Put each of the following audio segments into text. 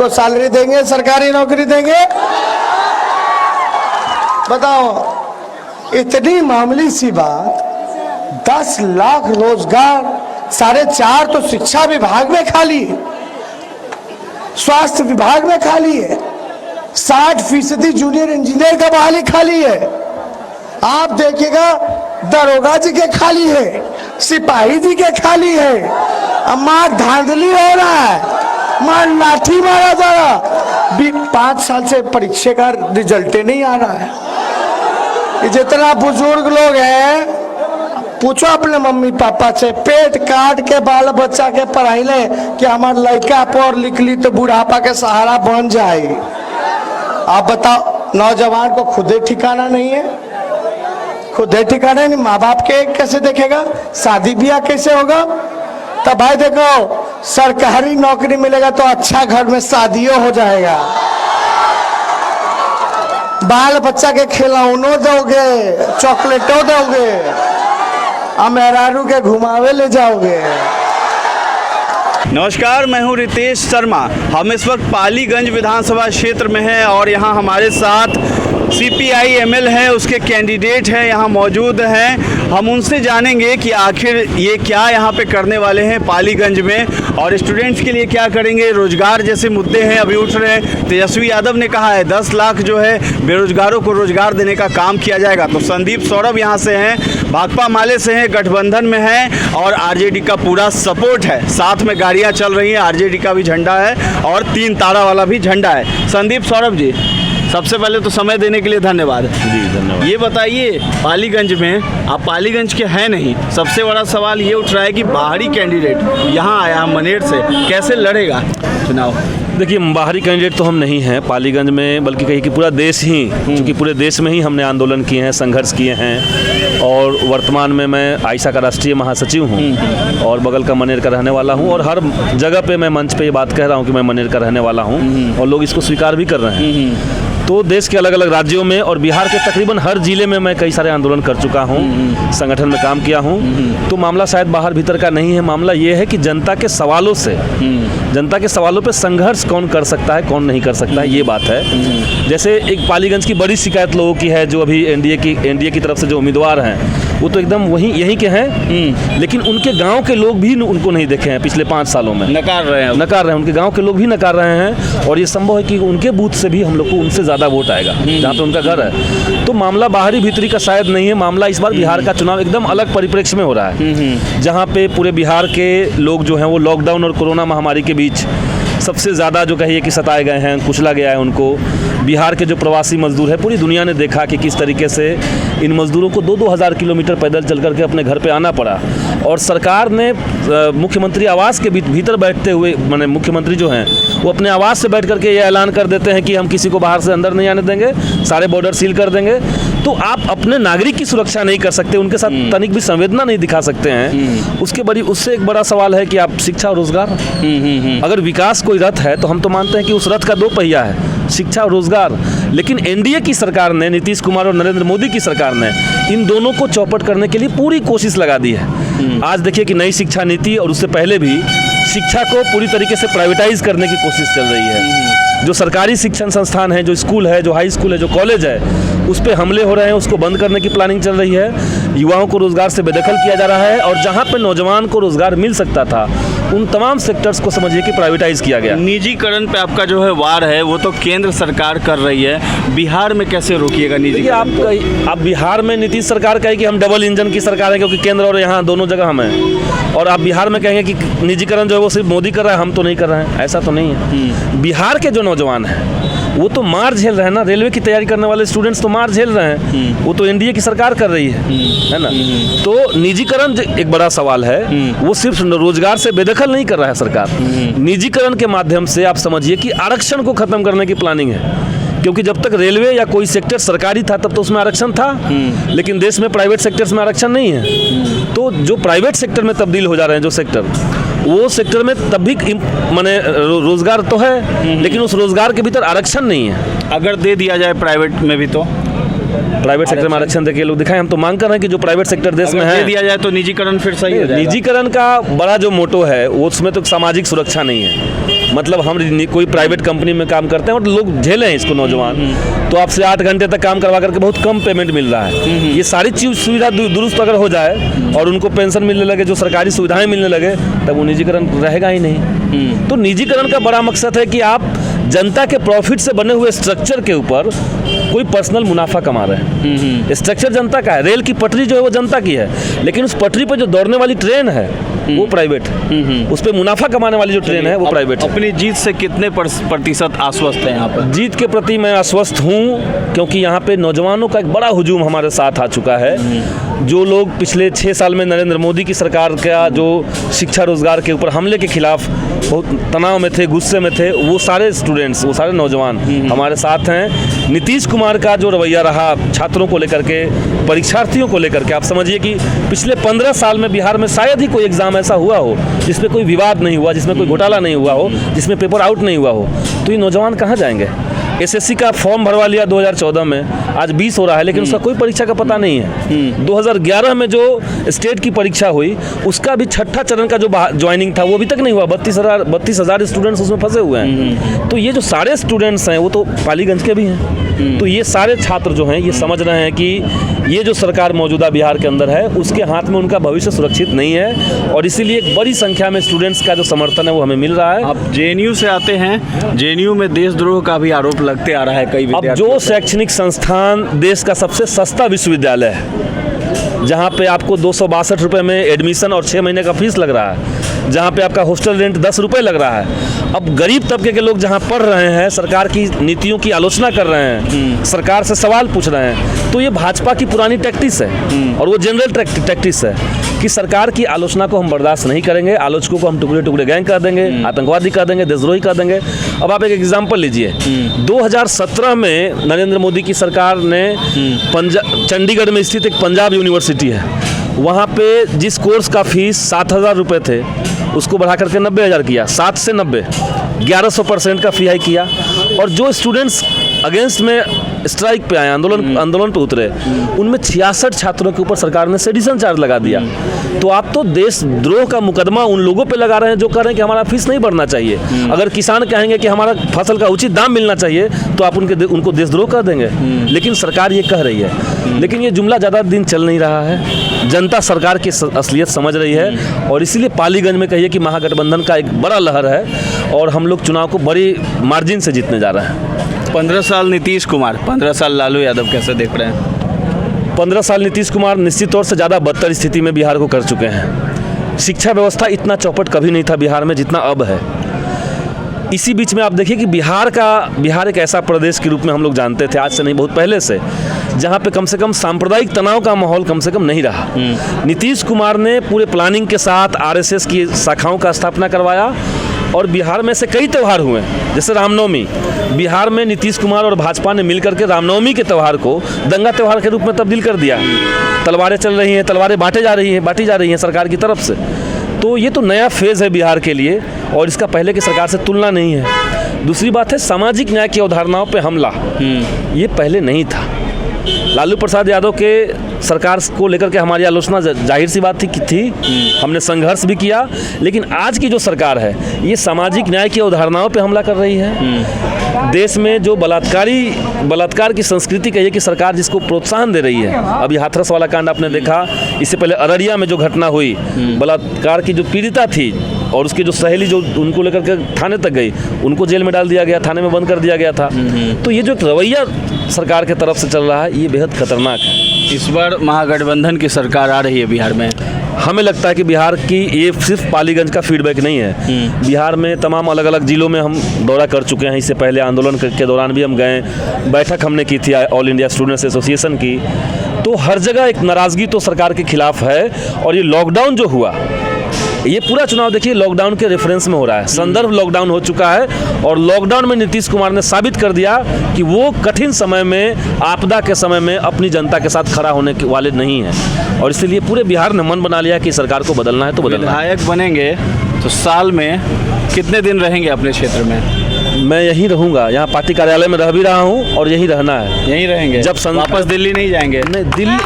Salary देंगे, सरकारी नौकरी देंगे? बताओ, इतनी मामूली सी बात, 10 लाख रोजगार, 4.5 तो शिक्षा विभाग में खाली है, स्वास्थ्य विभाग में खाली है, 60% जूनियर इंजीनियर का बहाली खाली है। आप देखिएगा दरोगा जी के खाली है, सिपाही जी के खाली है। मार धांधली हो रहा है, मार लाठी मारा जा रहा। 5 साल से परीक्षा का रिजल्ट नहीं आ रहा है। जितना बुजुर्ग लोग हैं, पूछो अपने मम्मी पापा से, पेट काट के बाल बच्चा के पढ़ाई ले कि हमारे लड़का पढ़ लिख ली तो बुढ़ापा के सहारा बन जाए। आप बताओ, नौजवान को खुदे ठिकाना नहीं है, खुदे ठिकाना नहीं, माँ बाप के कैसे देखेगा, शादी ब्याह कैसे होगा? तब भाई देखो, सरकारी नौकरी मिलेगा तो अच्छा घर में शादियों हो जाएगा, बाल बच्चा के खिलौनों दोगे, चॉकलेटों दोगे, मेहरारू के घुमावे ले जाओगे। नमस्कार, मैं हूं रितेश शर्मा। हम इस वक्त पालीगंज विधानसभा क्षेत्र में हैं और यहां हमारे साथ CPI ML है, उसके कैंडिडेट हैं, यहाँ मौजूद हैं। हम उनसे जानेंगे कि आखिर ये क्या यहाँ पे करने वाले हैं पालीगंज में, और स्टूडेंट्स के लिए क्या करेंगे। रोजगार जैसे मुद्दे हैं अभी उठ रहे हैं। तेजस्वी यादव ने कहा है 10 लाख जो है बेरोजगारों को रोजगार देने का काम किया जाएगा। तो संदीप सौरभ यहाँ से हैं, भाकपा माले से हैं, गठबंधन में हैं और RJD का पूरा सपोर्ट है। साथ में गाड़ियाँ चल रही हैं, RJD का भी झंडा है और 3 तारा वाला भी झंडा है। संदीप सौरभ जी, सबसे पहले तो समय देने के लिए धन्यवाद। जी धन्यवाद। ये बताइए, पालीगंज में आप पालीगंज के हैं नहीं, सबसे बड़ा सवाल ये उठ रहा है कि बाहरी कैंडिडेट यहाँ आया मनेर से, कैसे लड़ेगा चुनाव? देखिए, बाहरी कैंडिडेट तो हम नहीं हैं पालीगंज में, बल्कि कहीं कि पूरा देश ही, क्योंकि पूरे देश में ही हमने आंदोलन किए हैं, संघर्ष किए हैं। और वर्तमान में मैं आयशा का राष्ट्रीय महासचिव हूँ और बगल का मनेर का रहने वाला हूँ। और हर जगह पे मैं मंच पे ये बात कह रहा हूँ कि मैं मनेर का रहने वाला हूँ और लोग इसको स्वीकार भी कर रहे हैं। तो देश के अलग अलग राज्यों में और बिहार के तकरीबन हर जिले में मैं कई सारे आंदोलन कर चुका हूँ, संगठन में काम किया हूँ। तो मामला शायद बाहर भीतर का नहीं है, मामला ये है कि जनता के सवालों से, जनता के सवालों पे संघर्ष कौन कर सकता है, कौन नहीं कर सकता है, ये बात है। जैसे एक पालीगंज की बड़ी शिकायत लोगों की है, जो अभी एनडीए की तरफ से जो उम्मीदवार हैं वो तो एकदम यहीं के हैं, लेकिन उनके गांव के लोग भी उनको नहीं देखे हैं पिछले 5 सालों में, नकार रहे हैं। उनके गांव के लोग भी नकार रहे हैं और ये संभव है कि उनके बूथ से भी हम लोग को उनसे ज़्यादा वोट आएगा जहाँ पे उनका घर है। तो मामला बाहरी भीतरी का शायद नहीं है, मामला इस बार बिहार का चुनाव एकदम अलग परिप्रेक्ष्य में हो रहा है, जहाँ पे पूरे बिहार के लोग जो हैं वो लॉकडाउन और कोरोना महामारी के बीच सबसे ज़्यादा जो कहिए कि सताए गए हैं, कुचला गया है उनको। बिहार के जो प्रवासी मजदूर है, पूरी दुनिया ने देखा कि किस तरीके से इन मजदूरों को 2-2 हज़ार किलोमीटर पैदल चल करके अपने घर पे आना पड़ा। और सरकार ने मुख्यमंत्री आवास के भीतर बैठते हुए, माने मुख्यमंत्री जो हैं वो अपने आवास से बैठ करके ये ऐलान कर देते हैं कि हम किसी को बाहर से अंदर नहीं आने देंगे, सारे बॉर्डर सील कर देंगे। तो आप अपने नागरिक की सुरक्षा नहीं कर सकते, उनके साथ तनिक भी संवेदना नहीं दिखा सकते हैं। उससे एक बड़ा सवाल है कि आप शिक्षा और रोजगार, अगर विकास कोई रथ है तो हम तो मानते हैं कि उस रथ का 2 पहिया है, शिक्षा और रोजगार। लेकिन एनडीए की सरकार ने, नीतीश कुमार और नरेंद्र मोदी की सरकार ने इन दोनों को चौपट करने के लिए पूरी कोशिश लगा दी है। आज देखिए कि नई शिक्षा नीति और उससे पहले भी शिक्षा को पूरी तरीके से प्राइवेटाइज करने की कोशिश चल रही है। जो सरकारी शिक्षण संस्थान है, जो स्कूल है, जो हाई स्कूल है, जो कॉलेज है, उस पर हमले हो रहे हैं, उसको बंद करने की प्लानिंग चल रही है। युवाओं को रोजगार से बेदखल किया जा रहा है और जहां पे नौजवान को रोजगार मिल सकता था उन तमाम सेक्टर्स को समझिए कि प्राइवेटाइज किया गया। निजीकरण पे आपका जो है वार है, वो तो केंद्र सरकार कर रही है, बिहार में कैसे रोकिएगा निजीकरण? आप बिहार में नीतीश सरकार कहे कि हम डबल इंजन की सरकार है, क्योंकि केंद्र और यहाँ दोनों जगह हम हैं, और आप बिहार में कहेंगे कि निजीकरण जो है वो सिर्फ मोदी कर रहा है, हम तो नहीं कर रहे हैं। ऐसा तो नहीं है। बिहार के जो नौजवान हैं वो तो मार झेल रहे हैं ना, रेलवे की तैयारी करने वाले स्टूडेंट्स तो मार झेल रहे हैं, वो तो एनडीए की सरकार कर रही है ना। तो निजीकरण एक बड़ा सवाल है, वो सिर्फ रोजगार से बेदखल नहीं कर रहा है सरकार, निजीकरण के माध्यम से आप समझिए कि आरक्षण को खत्म करने की प्लानिंग है। क्योंकि जब तक रेलवे या कोई सेक्टर सरकारी था तब तो उसमें आरक्षण था, लेकिन देश में प्राइवेट सेक्टर्स में आरक्षण नहीं है। तो जो प्राइवेट सेक्टर में तब्दील हो जा रहे हैं जो सेक्टर, वो सेक्टर में तब भी माने रोजगार तो है, लेकिन उस रोजगार के भीतर आरक्षण नहीं है। अगर दे दिया जाए प्राइवेट में भी, तो प्राइवेट सेक्टर में आरक्षण देके लोग दिखाएं। हम तो मांग कर रहे हैं कि जो प्राइवेट सेक्टर देश में है, दे दिया जाए तो निजीकरण फिर सही हो जाएगा। निजीकरण का बड़ा जो मोटो है वो, उसमें तो सामाजिक सुरक्षा नहीं है। मतलब हम कोई प्राइवेट कंपनी में काम करते हैं और लोग झेले हैं इसको नौजवान, तो आपसे 8 घंटे तक काम करवा करके बहुत कम पेमेंट मिल रहा है। ये सारी चीज सुविधा दुरुस्त अगर हो जाए और उनको पेंशन मिलने लगे, जो सरकारी सुविधाएं मिलने लगे, तब वो निजीकरण रहेगा ही नहीं। तो निजीकरण का बड़ा मकसद है कि आप जनता के प्रॉफिट से बने हुए स्ट्रक्चर के ऊपर कोई पर्सनल मुनाफा कमा रहे हैं। स्ट्रक्चर जनता का है, रेल की पटरी जो है वो जनता की है, लेकिन उस पटरी पर जो दौड़ने वाली ट्रेन है वो प्राइवेट है। उस पर मुनाफा कमाने वाली जो ट्रेन है वो प्राइवेट है। अपनी जीत से कितने प्रतिशत आश्वस्त हैं यहाँ पर? जीत के प्रति मैं आश्वस्त हूँ, क्योंकि यहाँ पे नौजवानों का एक बड़ा हुजूम हमारे साथ आ चुका है। जो लोग पिछले 6 साल में नरेंद्र मोदी की सरकार का जो शिक्षा रोजगार के ऊपर हमले के खिलाफ बहुत तनाव में थे, गुस्से में थे, वो सारे स्टूडेंट्स, वो सारे नौजवान हमारे साथ हैं। नीतीश कुमार का जो रवैया रहा छात्रों को लेकर के, परीक्षार्थियों को लेकर के, आप समझिए कि पिछले 15 साल में बिहार में शायद ही कोई एग्जाम ऐसा हुआ हो जिसमें कोई विवाद नहीं हुआ, जिसमें कोई घोटाला नहीं हुआ हो, जिसमें पेपर आउट नहीं हुआ हो। तो ये नौजवान कहाँ जाएंगे? एसएससी का फॉर्म भरवा लिया 2014 में, आज 20 हो रहा है, लेकिन उसका कोई परीक्षा का पता नहीं है। 2011 में जो स्टेट की परीक्षा हुई उसका भी छठा चरण का जो ज्वाइनिंग था वो अभी तक नहीं हुआ। 32,000 स्टूडेंट्स उसमें फंसे हुए हैं। तो ये जो सारे स्टूडेंट्स हैं वो तो पालीगंज के भी हैं। तो ये सारे छात्र जो हैं ये समझ रहे हैं कि ये जो सरकार मौजूदा बिहार के अंदर है उसके हाथ में उनका भविष्य सुरक्षित नहीं है, और इसीलिए एक बड़ी संख्या में स्टूडेंट्स का जो समर्थन है वो हमें मिल रहा है। आप जेएनयू से आते हैं, जेएनयू में देशद्रोह का भी आरोप लगते आ रहा है कई अब जो शैक्षणिक संस्थान देश का सबसे सस्ता विश्वविद्यालय है, जहाँ पे आपको 262 रुपये में एडमिशन और 6 महीने का फीस लग रहा है, जहाँ पे आपका हॉस्टल रेंट 10 रुपये लग रहा है, अब गरीब तबके के लोग जहाँ पढ़ रहे हैं, सरकार की नीतियों की आलोचना कर रहे हैं, सरकार से सवाल पूछ रहे हैं, तो ये भाजपा की पुरानी टैक्टिस है और वो जनरल टैक्टिस है कि सरकार की आलोचना को हम बर्दाश्त नहीं करेंगे, आलोचकों को हम टुकड़े टुकड़े गैंग कर देंगे, आतंकवादी कर देंगे, देशद्रोही कर देंगे। अब आप एक एग्जाम्पल लीजिए, 2017 में नरेंद्र मोदी की सरकार ने चंडीगढ़ में स्थित एक पंजाब यूनिवर्सिटी है, वहाँ पे जिस कोर्स का फीस 7,000 रुपये थे उसको बढ़ा करके 90,000 किया, 7 से 90, 1100% का फी हाई किया। और जो स्टूडेंट्स अगेंस्ट में स्ट्राइक पे आए, आंदोलन पे उतरे, उनमें 66 छात्रों के ऊपर सरकार ने सेडिशन चार्ज लगा दिया। तो आप तो देशद्रोह का मुकदमा उन लोगों पे लगा रहे हैं जो कह रहे हैं कि हमारा फीस नहीं बढ़ना चाहिए। अगर किसान कहेंगे कि हमारा फसल का उचित दाम मिलना चाहिए तो आप उनको देशद्रोह कर देंगे, लेकिन सरकार ये कह रही है। लेकिन ये जुमला ज़्यादा दिन चल नहीं रहा है, जनता सरकार की असलियत समझ रही है, और इसीलिए पालीगंज में कहिए कि महागठबंधन का एक बड़ा लहर है और हम लोग चुनाव को बड़ी मार्जिन से जीतने जा रहे हैं। 15 साल नीतीश कुमार, 15 साल लालू यादव, कैसे देख रहे हैं? 15 साल नीतीश कुमार निश्चित तौर से ज़्यादा बदतर स्थिति में बिहार को कर चुके हैं। शिक्षा व्यवस्था इतना चौपट कभी नहीं था बिहार में जितना अब है। इसी बीच में आप देखिए कि बिहार एक ऐसा प्रदेश के रूप में हम लोग जानते थे, आज से नहीं बहुत पहले से, जहाँ पे कम से कम सांप्रदायिक तनाव का माहौल कम से कम नहीं रहा। नीतीश कुमार ने पूरे प्लानिंग के साथ आरएसएस की शाखाओं का स्थापना करवाया और बिहार में से कई त्यौहार हुए, जैसे रामनवमी। बिहार में नीतीश कुमार और भाजपा ने मिलकर के रामनवमी के त्यौहार को दंगा त्यौहार के रूप में तब्दील कर दिया। तलवारें चल रही हैं, तलवारें बांटी जा रही हैं सरकार की तरफ से। तो ये तो नया फेज़ है बिहार के लिए और इसका पहले की सरकार से तुलना नहीं है। दूसरी बात है सामाजिक न्याय की अवधारणाओं पे हमला, ये पहले नहीं था। लालू प्रसाद यादव के सरकार को लेकर के हमारी आलोचना जाहिर सी बात थी, हमने संघर्ष भी किया, लेकिन आज की जो सरकार है ये सामाजिक न्याय की अवधारणाओं पे हमला कर रही है। देश में जो बलात्कार की संस्कृति कहिए कि सरकार जिसको प्रोत्साहन दे रही है, अभी हाथरस वाला कांड आपने देखा, इससे पहले अररिया में जो घटना हुई, बलात्कार की जो पीड़िता थी और उसकी जो सहेली जो उनको लेकर के थाने तक गई, उनको जेल में डाल दिया गया, थाने में बंद कर दिया गया था। तो ये जो एक रवैया सरकार के तरफ से चल रहा है ये बेहद खतरनाक है। इस बार महागठबंधन की सरकार आ रही है बिहार में, हमें लगता है कि बिहार की ये सिर्फ पालीगंज का फीडबैक नहीं है, बिहार में तमाम अलग अलग जिलों में हम दौरा कर चुके हैं। इससे पहले आंदोलन के दौरान भी हम गए, बैठक हमने की थी ऑल इंडिया स्टूडेंट्स एसोसिएशन की। तो हर जगह एक नाराज़गी तो सरकार के खिलाफ है। और ये लॉकडाउन जो हुआ, ये पूरा चुनाव देखिए लॉकडाउन के रेफरेंस में हो रहा है, संदर्भ लॉकडाउन हो चुका है। और लॉकडाउन में नीतीश कुमार ने साबित कर दिया कि वो कठिन समय में, आपदा के समय में अपनी जनता के साथ खड़ा होने वाले नहीं हैं। और इसलिए पूरे बिहार ने मन बना लिया कि सरकार को बदलना है तो बदलना है। विधायक बनेंगे तो साल में कितने दिन रहेंगे अपने क्षेत्र में? मैं यहीं रहूँगा, यहाँ पार्टी कार्यालय में रह भी रहा हूँ और यहीं रहना है। यहीं रहेंगे? जब वापस दिल्ली नहीं जाएंगे? नहीं, दिल्ली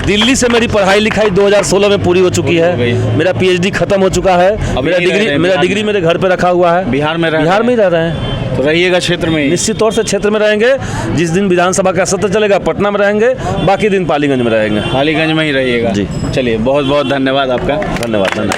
दिल्ली से मेरी पढ़ाई लिखाई 2016 में पूरी हो चुकी हो गई। है। मेरा PhD खत्म हो चुका है। अब मेरा यहीं रह रहे हैं मेरा बिहार डिग्री में? मेरे घर पे रखा हुआ है। बिहार में बिहार में ही रह रहे हैं। तो रहिएगा क्षेत्र में ही। निश्चित तौर से क्षेत्र में रहेंगे। जिस दिन विधानसभा का सत्र चलेगा पटना में रहेंगे, बाकी दिन पालीगंज में रहेंगे। पालीगंज में ही रहिएगा जी। चलिए, बहुत बहुत धन्यवाद आपका। धन्यवाद।